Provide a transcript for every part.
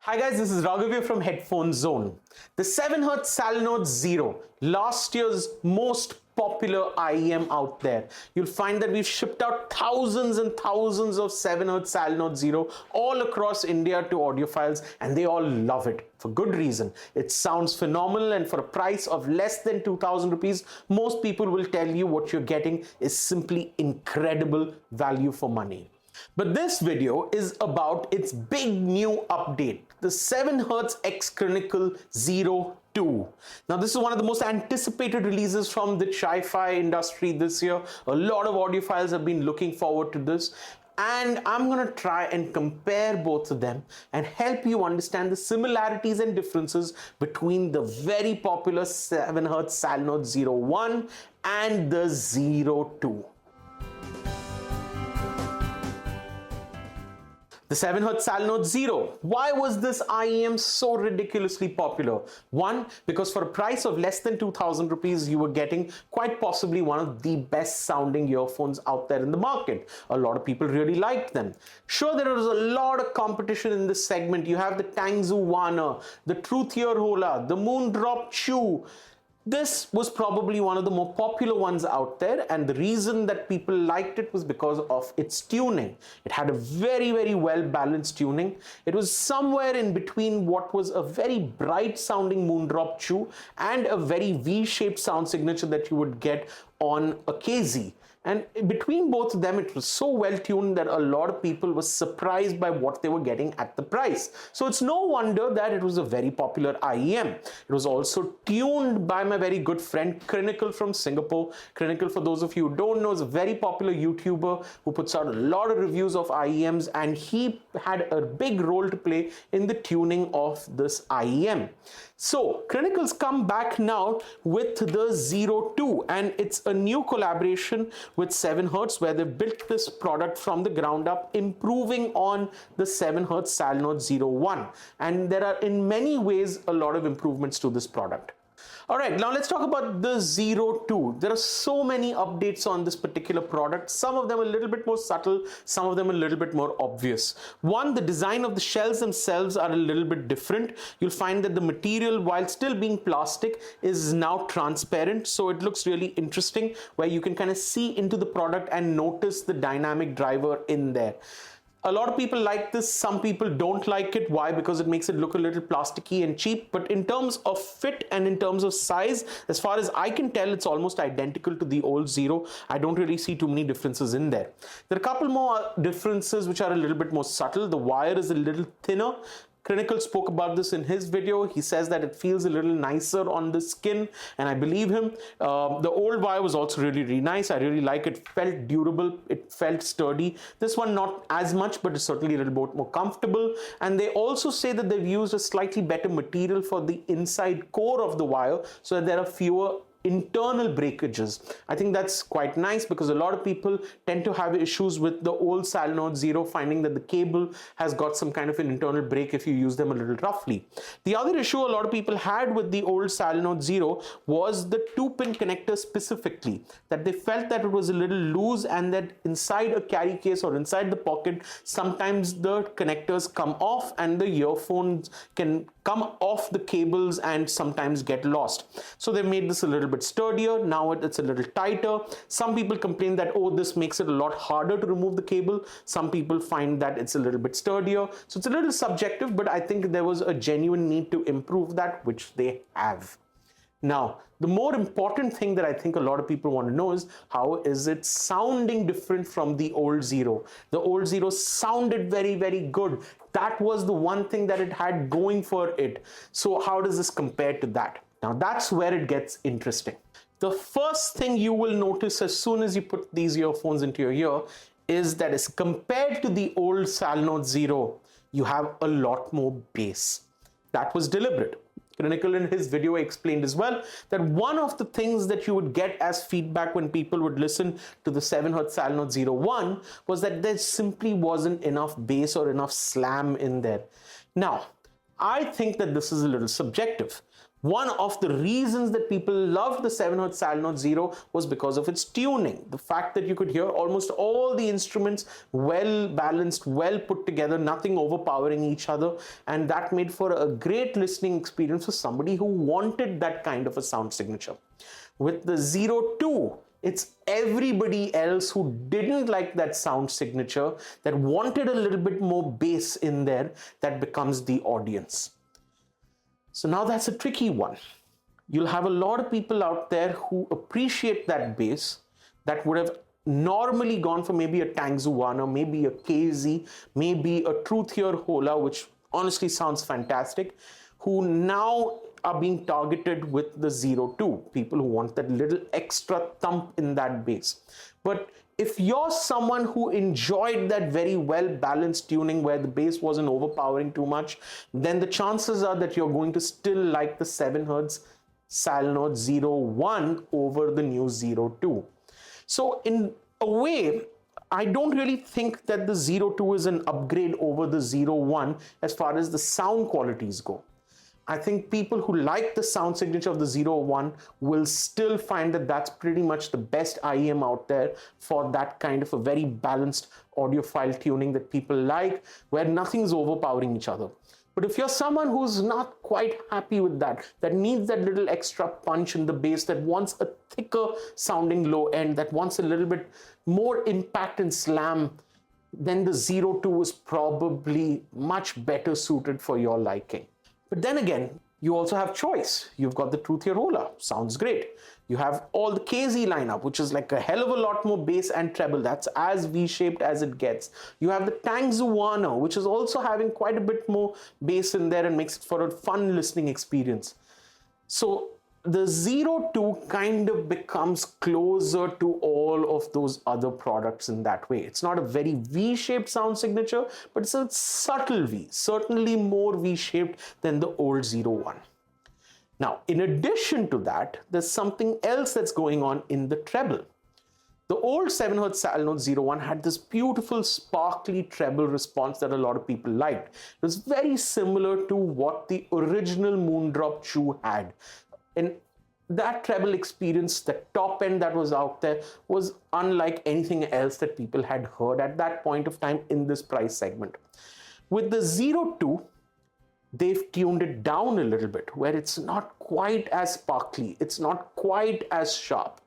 Hi guys, this is Raghavya from Headphone Zone. The 7Hz Salnotes Zero, last year's most popular IEM out there. You'll find that we've shipped out thousands and thousands of 7Hz Salnotes Zero all across India to audiophiles, and they all love it for good reason. It sounds phenomenal, and for a price of less than 2,000 rupees, most people will tell you what you're getting is simply incredible value for money. But this video is about its big new update, the 7Hz X Crinacle Zero 2. Now this is one of the most anticipated releases from the Chi-Fi industry this year. A lot of audiophiles have been looking forward to this, and I'm going to try and compare both of them and help you understand the similarities and differences between the very popular 7Hz Salnotes Zero 1 and the Zero 2. The 7Hz Salnotes Zero. Why was this IEM so ridiculously popular? One, because for a price of less than 2,000 rupees, you were getting quite possibly one of the best sounding earphones out there in the market. A lot of people really liked them. Sure, there was a lot of competition in this segment. You have the Tangzu Warner, the Truth Ear Hola, the Moondrop Chew. This was probably one of the more popular ones out there, and the reason that people liked it was because of its tuning. It had a very, very well balanced tuning. It was somewhere in between what was a very bright sounding Moondrop Chew and a very V-shaped sound signature that you would get on a KZ. And between both of them, it was so well tuned that a lot of people were surprised by what they were getting at the price. So it's no wonder that it was a very popular IEM. It was also tuned by my very good friend Crinacle from Singapore. Crinacle, for those of you who don't know, is a very popular YouTuber who puts out a lot of reviews of IEMs, and he had a big role to play in the tuning of this IEM. So Crinacle's come back now with the Zero 2, and it's a new collaboration with 7Hz where they built this product from the ground up, improving on the 7Hz Salnotes Zero 1. And there are in many ways a lot of improvements to this product. All right, now let's talk about the Zero 2. There are so many updates on this particular product. Some of them a little bit more subtle, some of them a little bit more obvious. One, the design of the shells themselves are a little bit different. You'll find that the material, while still being plastic, is now transparent. So it looks really interesting, where you can kind of see into the product and notice the dynamic driver in there. A lot of people like this, some people don't like it. Why? Because it makes it look a little plasticky and cheap. But in terms of fit and in terms of size, as far as I can tell, it's almost identical to the old Zero. I don't really see too many differences in there. There are a couple more differences which are a little bit more subtle. The wire is a little thinner. Crinacle spoke about this in his video. He says that it feels a little nicer on the skin, and I believe him. The old wire was also really nice. I really like it. Felt durable. It felt sturdy. This one not as much, but it's certainly a little bit more comfortable. And they also say that they've used a slightly better material for the inside core of the wire, so that there are fewer internal breakages. I think that's quite nice, because a lot of people tend to have issues with the old Salnotes Zero, finding that the cable has got some kind of an internal break if you use them a little roughly. The other issue a lot of people had with the old Salnotes Zero was the 2-pin connector specifically, that they felt that it was a little loose, and that inside a carry case or inside the pocket, sometimes the connectors come off and the earphones can come off the cables and sometimes get lost. So they made this a little bit sturdier. Now it's a little tighter. Some people complain that, oh, this makes it a lot harder to remove the cable. Some people find that it's a little bit sturdier. So it's a little subjective, but I think there was a genuine need to improve that, which they have. Now, the more important thing that I think a lot of people want to know is, how is it sounding different from the old Zero? The old Zero sounded very good. That was the one thing that it had going for it. So how does this compare to that? Now that's where it gets interesting. The first thing you will notice as soon as you put these earphones into your ear is that as compared to the old Salnotes Zero, you have a lot more bass. That was deliberate. Crinacle in his video explained as well that one of the things that you would get as feedback when people would listen to the 7Hz Salnotes Zero 1 was that there simply wasn't enough bass or enough slam in there. Now, I think that this is a little subjective. One of the reasons that people loved the 7-Hertz Salnotes Zero was because of its tuning. The fact that you could hear almost all the instruments well balanced, well put together, nothing overpowering each other, and that made for a great listening experience for somebody who wanted that kind of a sound signature. With the Zero 2, it's everybody else who didn't like that sound signature, that wanted a little bit more bass in there, that becomes the audience. So now that's a tricky one. You'll have a lot of people out there who appreciate that bass, that would have normally gone for maybe a Tangzuana, maybe a KZ, maybe a Truth Hear Hola, which honestly sounds fantastic, who now are being targeted with the Zero 2, people who want that little extra thump in that bass. But if you're someone who enjoyed that very well balanced tuning where the bass wasn't overpowering too much, then the chances are that you're going to still like the 7Hz Salnotes Zero 1 over the new Zero 2. So in a way, I don't really think that the Zero 2 is an upgrade over the Zero 1 as far as the sound qualities go. I think people who like the sound signature of the Zero 1 will still find that that's pretty much the best IEM out there for that kind of a very balanced audiophile tuning that people like, where nothing's overpowering each other. But if you're someone who's not quite happy with that, that needs that little extra punch in the bass, that wants a thicker sounding low end, that wants a little bit more impact and slam, then the Zero 2 is probably much better suited for your liking. But then again, you also have choice. You've got the Truth Hear Hola, sounds great. You have all the KZ lineup, which is like a hell of a lot more bass and treble. That's as V-shaped as it gets. You have the Tangzuana, which is also having quite a bit more bass in there and makes it for a fun listening experience. So the Zero 2 kind of becomes closer to all of those other products in that way. It's not a very V-shaped sound signature, but it's a subtle V, certainly more V-shaped than the old Zero 1. Now, in addition to that, there's something else that's going on in the treble. The old 7Hz Salnotes Zero 1 had this beautiful sparkly treble response that a lot of people liked. It was very similar to what the original Moondrop Chew had. And that treble experience, the top end that was out there, was unlike anything else that people had heard at that point of time in this price segment. With the Zero 2, they've tuned it down a little bit, where it's not quite as sparkly, it's not quite as sharp.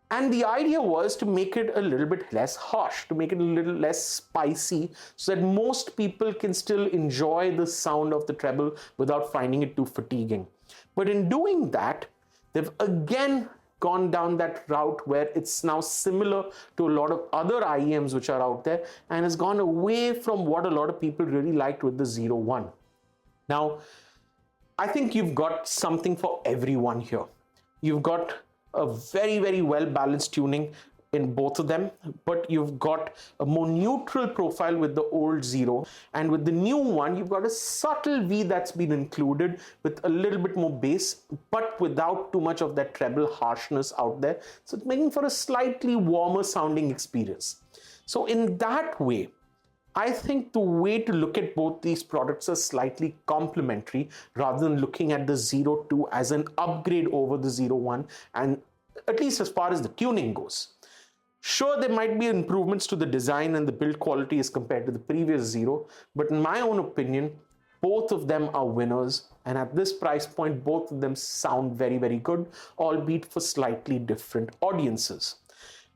And the idea was to make it a little bit less harsh, to make it a little less spicy, so that most people can still enjoy the sound of the treble without finding it too fatiguing. But in doing that, they've again gone down that route where it's now similar to a lot of other IEMs which are out there, and has gone away from what a lot of people really liked with the Zero 1. Now, I think you've got something for everyone here. You've got a very, very well balanced tuning in both of them, but you've got a more neutral profile with the old Zero, and with the new one you've got a subtle V that's been included with a little bit more bass, but without too much of that treble harshness out there, so it's making for a slightly warmer sounding experience. So in that way, I think the way to look at both these products is slightly complementary, rather than looking at the Zero 2 as an upgrade over the Zero 1, and at least as far as the tuning goes. Sure, there might be improvements to the design and the build quality as compared to the previous Zero, but in my own opinion, both of them are winners, and at this price point, both of them sound very, very good, albeit for slightly different audiences.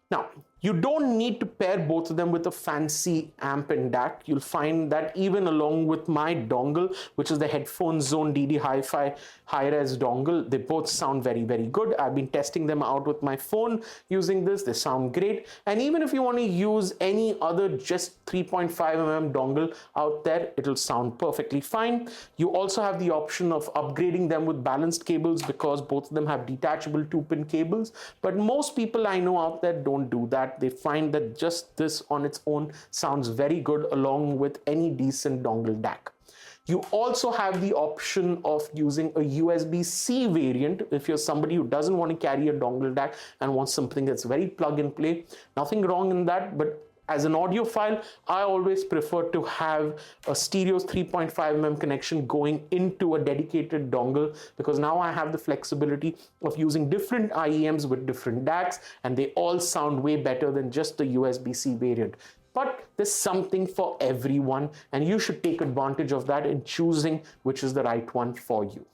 Now, you don't need to pair both of them with a fancy amp and DAC. You'll find that even along with my dongle, which is the Headphone Zone DD Hi-Fi high-res dongle, they both sound very, very good. I've been testing them out with my phone using this. They sound great. And even if you want to use any other just 3.5mm dongle out there, it'll sound perfectly fine. You also have the option of upgrading them with balanced cables, because both of them have detachable 2-pin cables. But most people I know out there don't do that. They find that just this on its own sounds very good along with any decent dongle DAC. You also have the option of using a USB-C variant if you're somebody who doesn't want to carry a dongle DAC and wants something that's very plug and play. Nothing wrong in that, but As an audiophile, I always prefer to have a stereo's 3.5 mm connection going into a dedicated dongle, because now I have the flexibility of using different IEMs with different DACs, and they all sound way better than just the USB-C variant. But there's something for everyone, and you should take advantage of that in choosing which is the right one for you.